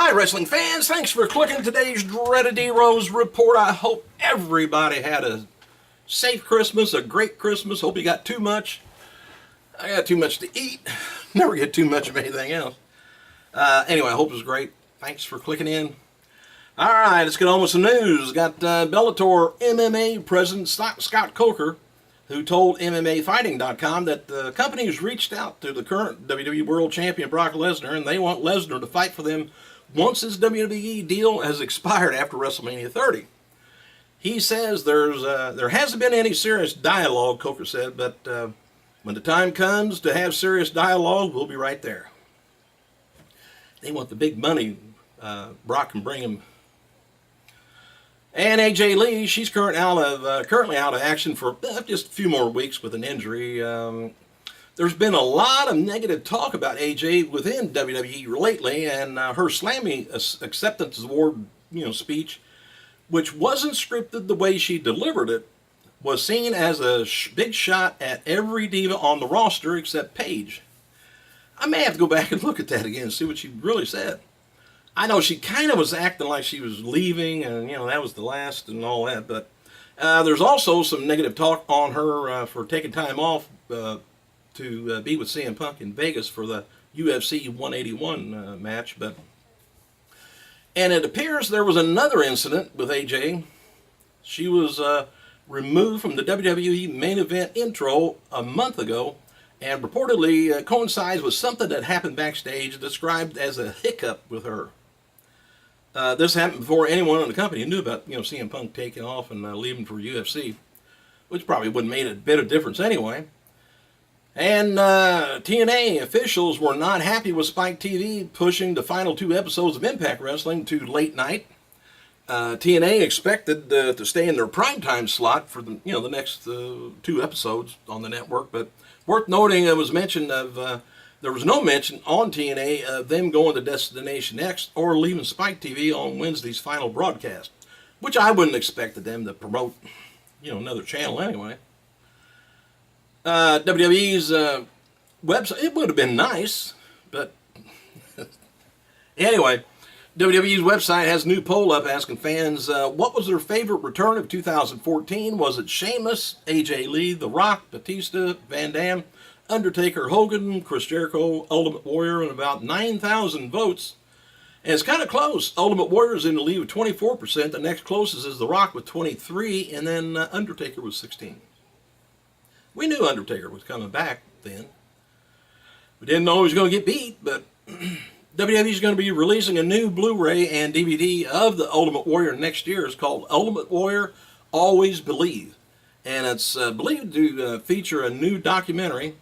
Hi, wrestling fans. Thanks for clicking today's Dreaded Heroes report. I hope everybody had a safe Christmas, a great Christmas. Hope you got too much. I got too much to eat. Never get too much of anything else. Anyway, I hope it was great. Thanks for clicking in. All right, let's get on with some news. Got Bellator MMA president Scott Coker, who told MMAfighting.com that the company has reached out to the current WWE World Champion Brock Lesnar, and they want Lesnar to fight for them once his WWE deal has expired after WrestleMania 30. He says there hasn't been any serious dialogue, Coker said, but when the time comes to have serious dialogue, we'll be right there. They want the big money. Brock can bring him. And AJ Lee, she's currently out of action for just a few more weeks with an injury. There's been a lot of negative talk about AJ within WWE lately, and her Slammy acceptance award, speech, which wasn't scripted the way she delivered it, was seen as a big shot at every diva on the roster except Paige. I may have to go back and look at that again and see what she really said. I know she kind of was acting like she was leaving, and that was the last and all that. But there's also some negative talk on her for taking time off to be with CM Punk in Vegas for the UFC 181 match. And it appears there was another incident with AJ. She was removed from the WWE main event intro a month ago, and reportedly coincides with something that happened backstage described as a hiccup with her. This happened before anyone in the company knew about CM Punk taking off and leaving for UFC, which probably wouldn't have made a bit of difference anyway. And TNA officials were not happy with Spike TV pushing the final 2 episodes of Impact Wrestling to late night. TNA expected to stay in their primetime slot for the next 2 episodes on the network, but worth noting, it was mentioned of there was no mention on TNA of them going to Destination X or leaving Spike TV on Wednesday's final broadcast, which I wouldn't expect them to promote, another channel anyway. WWE's website, it would have been nice, but anyway, WWE's website has a new poll up asking fans what was their favorite return of 2014. Was it Sheamus, AJ Lee, The Rock, Batista, Van Dam, Undertaker, Hogan, Chris Jericho, Ultimate Warrior, and about 9,000 votes. And it's kind of close. Ultimate Warrior is in the lead with 24%. The next closest is The Rock with 23%, and then Undertaker with 16%. We knew Undertaker was coming back then. We didn't know he was going to get beat, but WWE is going to be releasing a new Blu-ray and DVD of the Ultimate Warrior next year. It's called Ultimate Warrior Always Believe. And it's believed to feature a new documentary.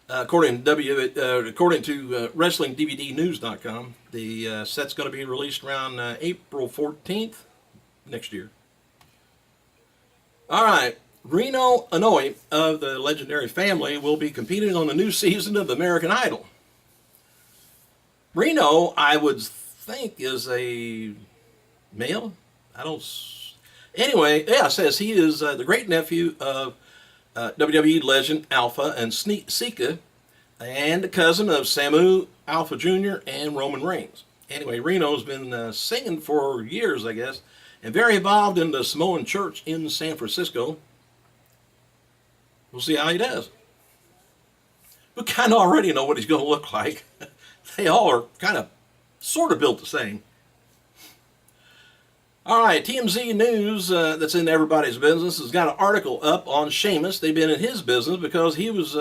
According to WrestlingDVDnews.com, the set's going to be released around April 14th next year. All right, Reno ANOA'I of the legendary family will be competing on the new season of American Idol. Reno, I would think, is a male. Anyway, yeah, it says he is the great nephew of WWE legend Alpha and Sika, and a cousin of Samu, Alpha Jr., and Roman Reigns. Anyway, Reno's been singing for years, I guess, and very involved in the Samoan church in San Francisco. We'll see how he does. We kind of already know what he's going to look like. They all are kind of sort of built the same. All right, TMZ News, that's in everybody's business, has got an article up on Sheamus. They've been in his business because he was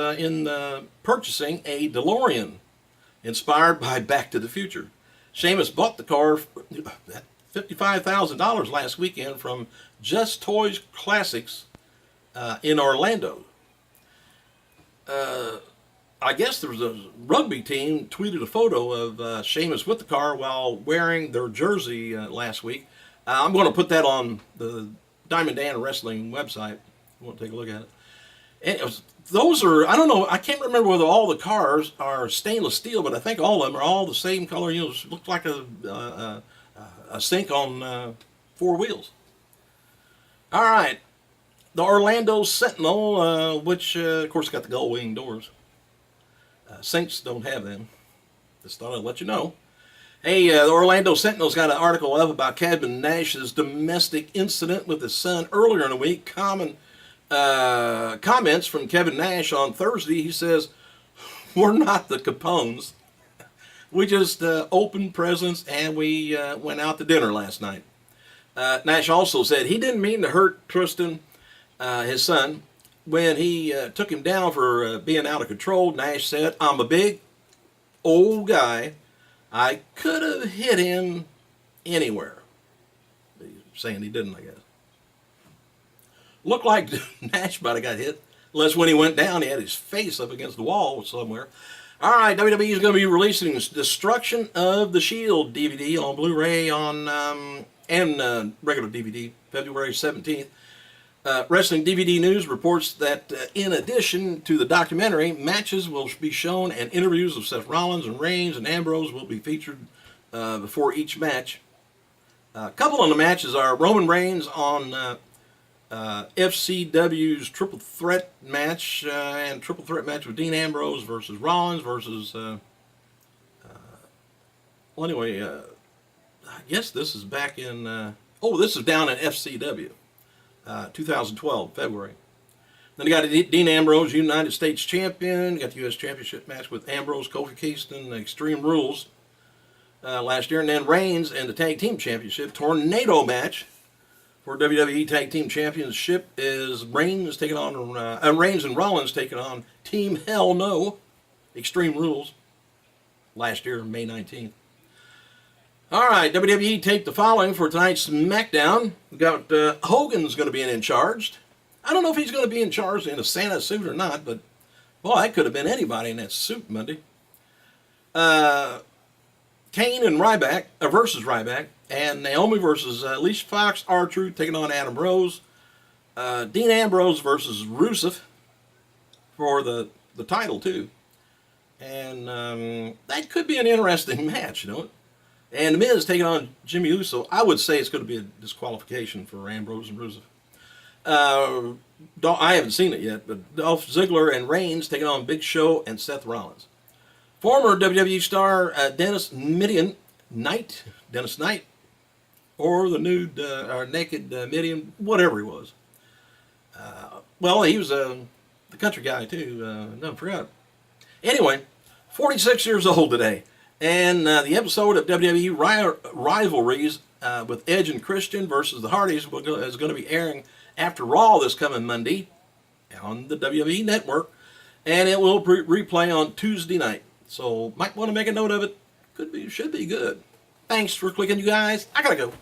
purchasing a DeLorean inspired by Back to the Future. Sheamus bought the car for $55,000 last weekend from Just Toys Classics in Orlando. I guess there was a rugby team tweeted a photo of Sheamus with the car while wearing their jersey last week. I'm going to put that on the Diamond Dan Wrestling website. You want to take a look at it. And those are, I don't know, I can't remember whether all the cars are stainless steel, but I think all of them are all the same color. It looks like a sink on 4 wheels. All right. The Orlando Sentinel, which, of course, got the gull wing doors. Sinks don't have them. Just thought I'd let you know. Hey, the Orlando Sentinel's got an article up about Kevin Nash's domestic incident with his son earlier in the week. Comments from Kevin Nash on Thursday. He says, "We're not the Capones. We just opened presents and we went out to dinner last night." Nash also said he didn't mean to hurt Tristan, his son. When he took him down for being out of control, Nash said, "I'm a big, old guy. I could have hit him anywhere." He's saying he didn't, I guess. Looked like Nash might have got hit, unless when he went down, he had his face up against the wall somewhere. All right, WWE is going to be releasing Destruction of the Shield DVD on Blu-ray and regular DVD February 17th. Wrestling DVD News reports that in addition to the documentary, matches will be shown and interviews of Seth Rollins and Reigns and Ambrose will be featured before each match. A couple of the matches are Roman Reigns on FCW's Triple Threat match and Triple Threat match with Dean Ambrose versus Rollins versus... well, anyway, I guess this is back in... this is down in FCW. 2012, February. Then you got Dean Ambrose, United States Champion. You got the U.S. Championship match with Ambrose, Kofi Kingston, Extreme Rules last year. And then Reigns and the Tag Team Championship Tornado match for WWE Tag Team Championship is Reigns and Rollins taking on Team Hell No, Extreme Rules, last year, May 19th. All right, WWE taped the following for tonight's SmackDown. We got Hogan's going to be in charge. I don't know if he's going to be in charge in a Santa suit or not, but boy, that could have been anybody in that suit Monday. Kane and Ryback versus Ryback, and Naomi versus Alicia Fox, R-Truth taking on Adam Rose. Dean Ambrose versus Rusev for the title too, and that could be an interesting match, you know. And The Miz taking on Jimmy Uso. I would say it's going to be a disqualification for Ambrose and Rusev. I haven't seen it yet, but Dolph Ziggler and Reigns taking on Big Show and Seth Rollins. Former WWE star Dennis Knight, or the nude or naked Midian, whatever he was. Well, he was the country guy too. No, I forgot. Anyway, 46 years old today. And the episode of WWE Rivalries with Edge and Christian versus the Hardys is going to be airing after Raw this coming Monday on the WWE Network. And it will replay on Tuesday night. So might want to make a note of it. Should be good. Thanks for clicking, you guys. I gotta go.